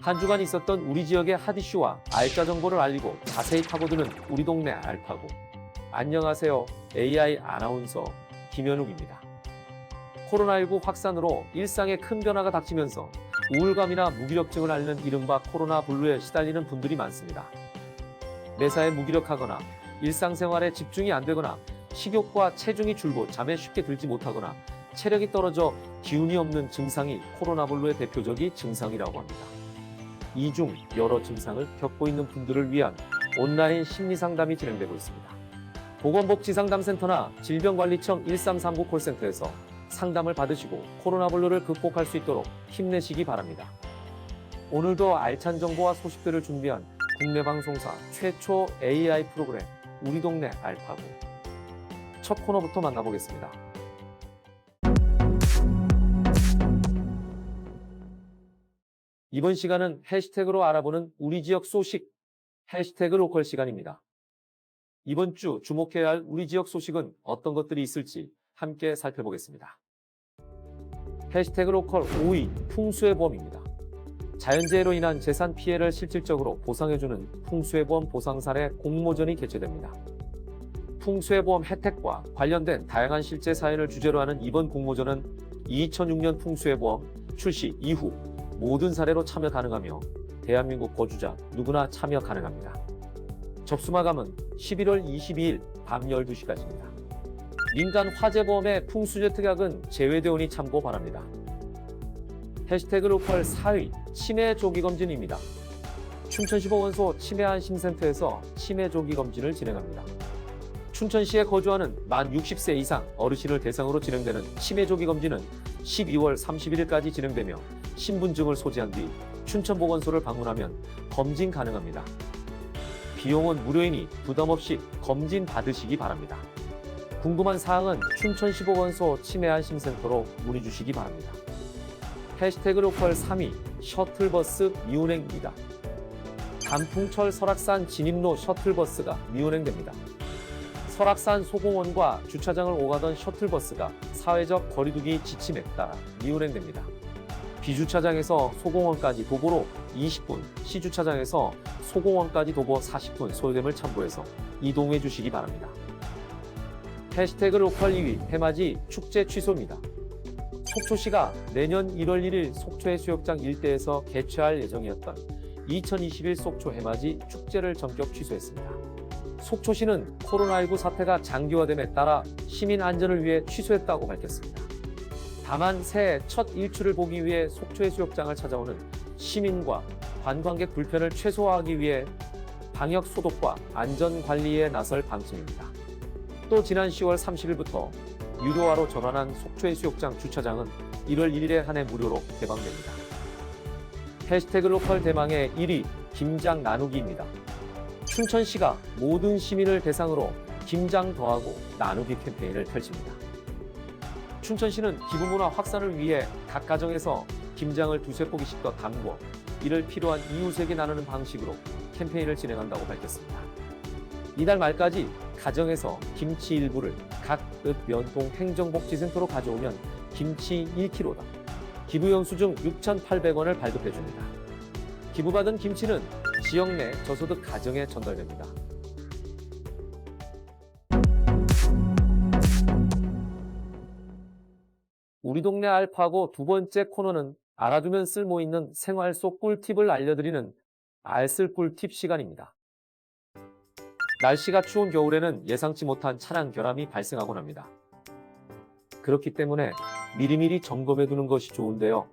한 주간 있었던 우리 지역의 핫 이슈와 알짜 정보를 알리고 자세히 파고드는 우리 동네 알파고. 안녕하세요. AI 아나운서 김현욱입니다. 코로나19 확산으로 일상에 큰 변화가 닥치면서 우울감이나 무기력증을 앓는 이른바 코로나 블루에 시달리는 분들이 많습니다. 매사에 무기력하거나 일상생활에 집중이 안 되거나 식욕과 체중이 줄고 잠에 쉽게 들지 못하거나 체력이 떨어져 기운이 없는 증상이 코로나 블루의 대표적인 증상이라고 합니다. 이 중 여러 증상을 겪고 있는 분들을 위한 온라인 심리상담이 진행되고 있습니다. 보건복지상담센터나 질병관리청 1339 콜센터에서 상담을 받으시고 코로나 블루를 극복할 수 있도록 힘내시기 바랍니다. 오늘도 알찬 정보와 소식들을 준비한 국내 방송사 최초 AI 프로그램 우리 동네 알파고. 첫 코너부터 만나보겠습니다. 이번 시간은 해시태그로 알아보는 우리 지역 소식, 해시태그 로컬 시간입니다. 이번 주 주목해야 할 우리 지역 소식은 어떤 것들이 있을지 함께 살펴보겠습니다. 해시태그 로컬 5위, 풍수의 보험입니다. 자연재해로 인한 재산 피해를 실질적으로 보상해주는 풍수의 보험 보상 사례 공모전이 개최됩니다. 풍수의 보험 혜택과 관련된 다양한 실제 사연을 주제로 하는 이번 공모전은 2006년 풍수의 보험 출시 이후 모든 사례로 참여 가능하며 대한민국 거주자 누구나 참여 가능합니다. 접수 마감은 11월 22일 밤 12시까지입니다. 민간 화재보험의 풍수재 특약은 제외되오니 참고 바랍니다. 해시태그 로컬 4위, 치매 조기검진입니다. 춘천시 보건소 치매안심센터에서 치매 조기검진을 진행합니다. 춘천시에 거주하는 만 60세 이상 어르신을 대상으로 진행되는 치매 조기검진은 12월 31일까지 진행되며 신분증을 소지한 뒤 춘천보건소를 방문하면 검진 가능합니다. 비용은 무료이니 부담없이 검진 받으시기 바랍니다. 궁금한 사항은 춘천시 보건소 치매안심센터로 문의 주시기 바랍니다. 해시태그 로컬 3위, 셔틀버스 미운행입니다. 단풍철 설악산 진입로 셔틀버스가 미운행됩니다. 설악산 소공원과 주차장을 오가던 셔틀버스가 사회적 거리두기 지침에 따라 미운행됩니다. B주차장에서 소공원까지 도보로 20분, C주차장에서 소공원까지 도보 40분 소요됨을 참고해서 이동해 주시기 바랍니다. 해시태그 로컬 2위, 해맞이 축제 취소입니다. 속초시가 내년 1월 1일 속초해수욕장 일대에서 개최할 예정이었던 2021 속초 해맞이 축제를 전격 취소했습니다. 속초시는 코로나19 사태가 장기화됨에 따라 시민 안전을 위해 취소했다고 밝혔습니다. 다만 새해 첫 일출을 보기 위해 속초해수욕장을 찾아오는 시민과 관광객 불편을 최소화하기 위해 방역 소독과 안전 관리에 나설 방침입니다. 또 지난 10월 30일부터 유료화로 전환한 속초해수욕장 주차장은 1월 1일에 한해 무료로 개방됩니다. 해시태그 로컬 대망의 1위, 김장 나누기입니다. 춘천시가 모든 시민을 대상으로 김장 더하고 나누기 캠페인을 펼칩니다. 춘천시는 기부문화 확산을 위해 각 가정에서 김장을 두세 포기씩 더 담궈 이를 필요한 이웃에게 나누는 방식으로 캠페인을 진행한다고 밝혔습니다. 이달 말까지 가정에서 김치 일부를 각 읍면동 행정복지센터로 가져오면 김치 1kg당 기부 영수증 6,800원을 발급해줍니다. 기부받은 김치는 지역 내 저소득 가정에 전달됩니다. 우리 동네 알파고 두 번째 코너는 알아두면 쓸모 있는 생활 속 꿀팁을 알려드리는 알쓸 꿀팁 시간입니다. 날씨가 추운 겨울에는 예상치 못한 차량 결함이 발생하곤 합니다. 그렇기 때문에 미리미리 점검해 두는 것이 좋은데요.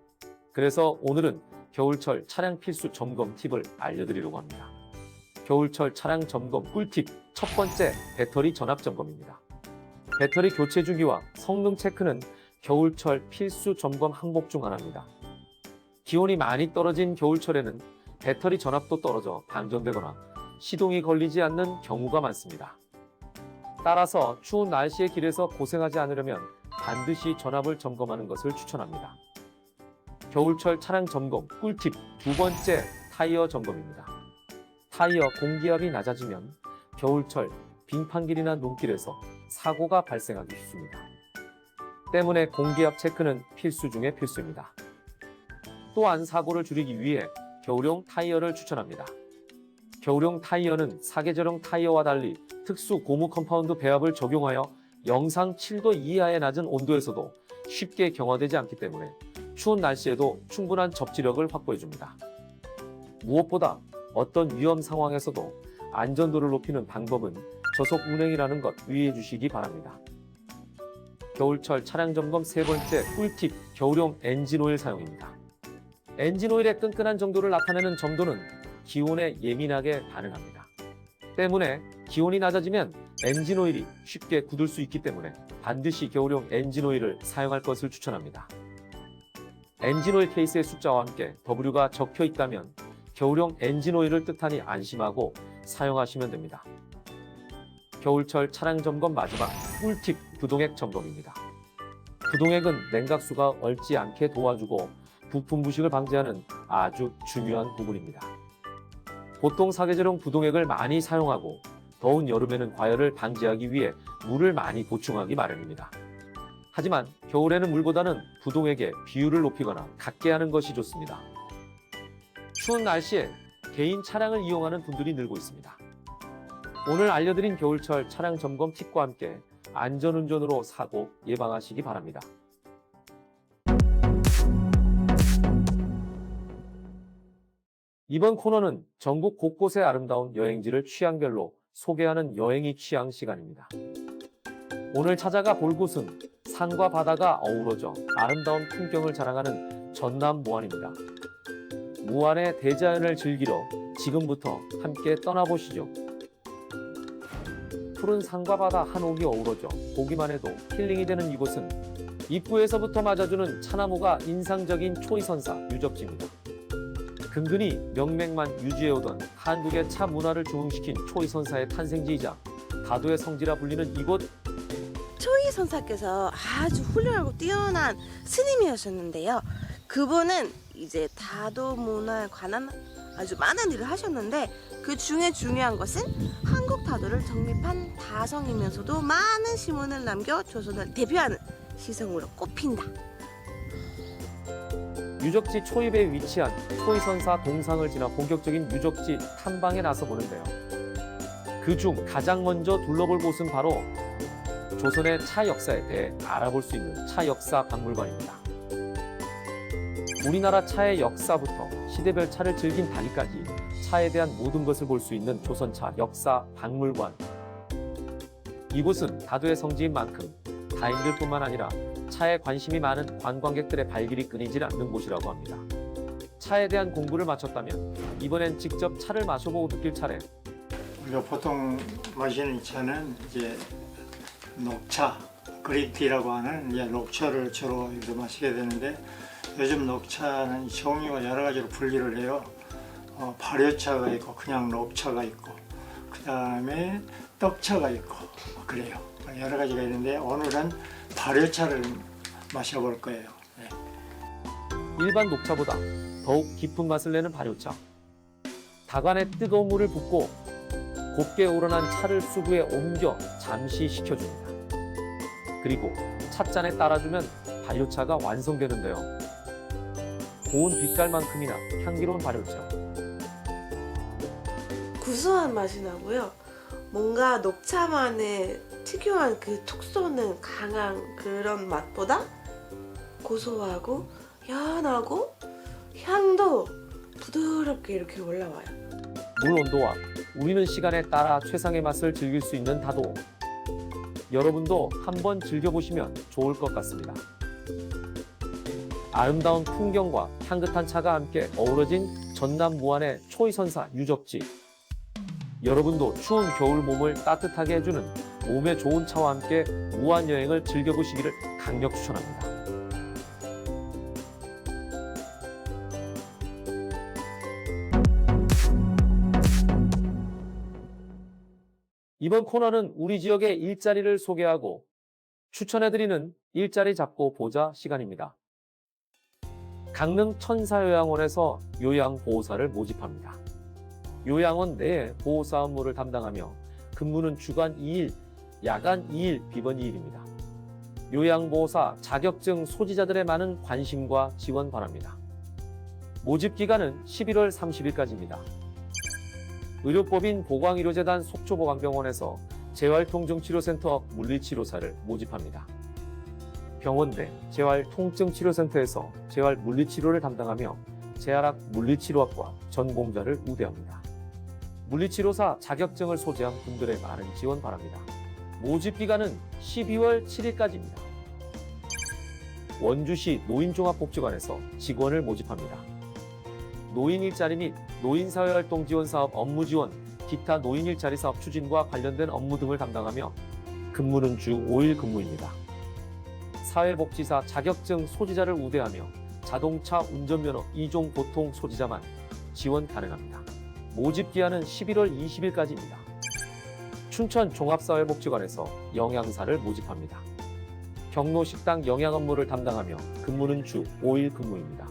그래서 오늘은 겨울철 차량 필수 점검 팁을 알려드리려고 합니다. 겨울철 차량 점검 꿀팁 첫 번째, 배터리 전압 점검입니다. 배터리 교체 주기와 성능 체크는 겨울철 필수 점검 항목 중 하나입니다. 기온이 많이 떨어진 겨울철에는 배터리 전압도 떨어져 방전되거나 시동이 걸리지 않는 경우가 많습니다. 따라서 추운 날씨의 길에서 고생하지 않으려면 반드시 전압을 점검하는 것을 추천합니다. 겨울철 차량 점검 꿀팁 두 번째, 타이어 점검입니다. 타이어 공기압이 낮아지면 겨울철 빙판길이나 눈길에서 사고가 발생하기 쉽습니다. 때문에 공기압 체크는 필수 중의 필수입니다. 또한 사고를 줄이기 위해 겨울용 타이어를 추천합니다. 겨울용 타이어는 사계절용 타이어와 달리 특수 고무 컴파운드 배합을 적용하여 영상 7도 이하의 낮은 온도에서도 쉽게 경화되지 않기 때문에 추운 날씨에도 충분한 접지력을 확보해줍니다. 무엇보다 어떤 위험 상황에서도 안전도를 높이는 방법은 저속 운행이라는 것 유의해 주시기 바랍니다. 겨울철 차량 점검 세 번째 꿀팁, 겨울용 엔진오일 사용입니다. 엔진오일의 끈끈한 정도를 나타내는 점도는 기온에 예민하게 반응합니다. 때문에 기온이 낮아지면 엔진오일이 쉽게 굳을 수 있기 때문에 반드시 겨울용 엔진오일을 사용할 것을 추천합니다. 엔진오일 케이스의 숫자와 함께 W가 적혀 있다면 겨울용 엔진오일을 뜻하니 안심하고 사용하시면 됩니다. 겨울철 차량 점검 마지막 꿀팁, 부동액 점검입니다. 부동액은 냉각수가 얼지 않게 도와주고 부품 부식을 방지하는 아주 중요한 부분입니다. 보통 사계절용 부동액을 많이 사용하고 더운 여름에는 과열을 방지하기 위해 물을 많이 보충하기 마련입니다. 하지만 겨울에는 물보다는 부동액의 비율을 높이거나 같게 하는 것이 좋습니다. 추운 날씨에 개인 차량을 이용하는 분들이 늘고 있습니다. 오늘 알려드린 겨울철 차량 점검 팁과 함께 안전운전으로 사고 예방하시기 바랍니다. 이번 코너는 전국 곳곳의 아름다운 여행지를 취향별로 소개하는 여행이 취향 시간입니다. 오늘 찾아가 볼 곳은 산과 바다가 어우러져 아름다운 풍경을 자랑하는 전남 무안입니다. 무안의 대자연을 즐기러 지금부터 함께 떠나보시죠. 푸른 산과 바다 한옥이 어우러져 보기만 해도 힐링이 되는 이곳은 입구에서부터 맞아주는 차나무가 인상적인 초이선사 유적지입니다. 근근히 명맥만 유지해오던 한국의 차 문화를 중흥시킨 초이선사의 탄생지이자 다도의 성지라 불리는 이곳. 초이선사께서 아주 훌륭하고 뛰어난 스님이었는데요. 그분은 이제 다도 문화에 관한 아주 많은 일을 하셨는데 그 중에 중요한 것은 한국 다도를 정립한 다성이면서도 많은 시문을 남겨 조선을 대표하는 시성으로 꼽힌다. 유적지 초입에 위치한 초이선사 동상을 지나 본격적인 유적지 탐방에 나서 보는데요. 그중 가장 먼저 둘러볼 곳은 바로 조선의 차 역사에 대해 알아볼 수 있는 차 역사 박물관입니다. 우리나라 차의 역사부터 시대별 차를 즐긴 다기까지 차에 대한 모든 것을 볼 수 있는 조선차 역사 박물관. 이곳은 다도의 성지인 만큼 타인들뿐만 아니라 차에 관심이 많은 관광객들의 발길이 끊이질 않는 곳이라고 합니다. 차에 대한 공부를 마쳤다면 이번엔 직접 차를 마셔보고 느낄 차례. 우리가 보통 마시는 차는 이제 녹차, 그린티라고 하는 이제 녹차를 주로 여기서 마시게 되는데 요즘 녹차는 종류가 여러 가지로 분리를 해요. 발효차가 있고 그냥 녹차가 있고 그 다음에 떡차가 있고 그래요. 여러 가지가 있는데 오늘은 발효차를 마셔볼 거예요. 네. 일반 녹차보다 더욱 깊은 맛을 내는 발효차. 다간에 뜨거운 물을 붓고 곱게 우러난 차를 수구에 옮겨 잠시 식혀줍니다. 그리고 찻잔에 따라주면 발효차가 완성되는데요. 고운 빛깔만큼이나 향기로운 발효차. 구수한 맛이 나고요. 뭔가 녹차만의 특유한 그 톡 쏘는 강한 그런 맛보다 고소하고 연하고 향도 부드럽게 이렇게 올라와요. 물 온도와 우리는 시간에 따라 최상의 맛을 즐길 수 있는 다도. 여러분도 한번 즐겨보시면 좋을 것 같습니다. 아름다운 풍경과 향긋한 차가 함께 어우러진 전남 무안의 초이선사 유적지. 여러분도 추운 겨울 몸을 따뜻하게 해주는 몸에 좋은 차와 함께 무안 여행을 즐겨보시기를 강력 추천합니다. 이번 코너는 우리 지역의 일자리를 소개하고 추천해드리는 일자리 잡고 보자 시간입니다. 강릉 천사요양원에서 요양보호사를 모집합니다. 요양원 내 보호사 업무를 담당하며 근무는 주간 2일, 야간 2일, 비번 2일입니다. 요양보호사 자격증 소지자들의 많은 관심과 지원 바랍니다. 모집 기간은 11월 30일까지입니다. 의료법인 보광의료재단 속초보강병원에서 재활통증치료센터 물리치료사를 모집합니다. 병원 내 재활통증치료센터에서 재활물리치료를 담당하며 재활학 물리치료학과 전공자를 우대합니다. 물리치료사 자격증을 소지한 분들의 많은 지원 바랍니다. 모집 기간은 12월 7일까지입니다. 원주시 노인종합복지관에서 직원을 모집합니다. 노인 일자리 및 노인사회활동 지원 사업 업무 지원, 기타 노인 일자리 사업 추진과 관련된 업무 등을 담당하며 근무는 주 5일 근무입니다. 사회복지사 자격증 소지자를 우대하며 자동차 운전면허 2종 보통 소지자만 지원 가능합니다. 모집 기한은 11월 20일까지입니다. 춘천 종합사회복지관에서 영양사를 모집합니다. 경로식당 영양 업무를 담당하며 근무는 주 5일 근무입니다.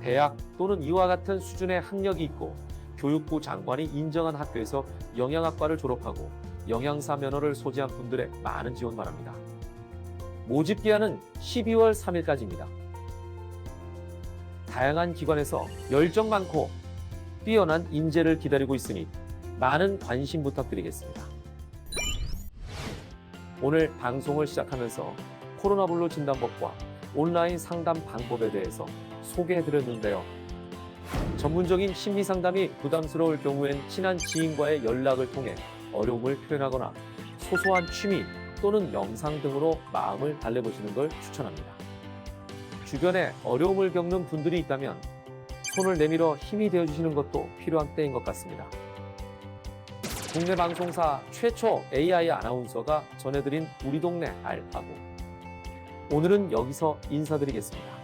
대학 또는 이와 같은 수준의 학력이 있고 교육부 장관이 인정한 학교에서 영양학과를 졸업하고 영양사 면허를 소지한 분들의 많은 지원 바랍니다. 모집 기한은 12월 3일까지입니다. 다양한 기관에서 열정 많고 뛰어난 인재를 기다리고 있으니 많은 관심 부탁드리겠습니다. 오늘 방송을 시작하면서 코로나19 진단법과 온라인 상담 방법에 대해서 소개해드렸는데요. 전문적인 심리 상담이 부담스러울 경우엔 친한 지인과의 연락을 통해 어려움을 표현하거나 소소한 취미 또는 명상 등으로 마음을 달래보시는 걸 추천합니다. 주변에 어려움을 겪는 분들이 있다면 손을 내밀어 힘이 되어주시는 것도 필요한 때인 것 같습니다. 국내 방송사 최초 AI 아나운서가 전해드린 우리 동네 알파고. 오늘은 여기서 인사드리겠습니다.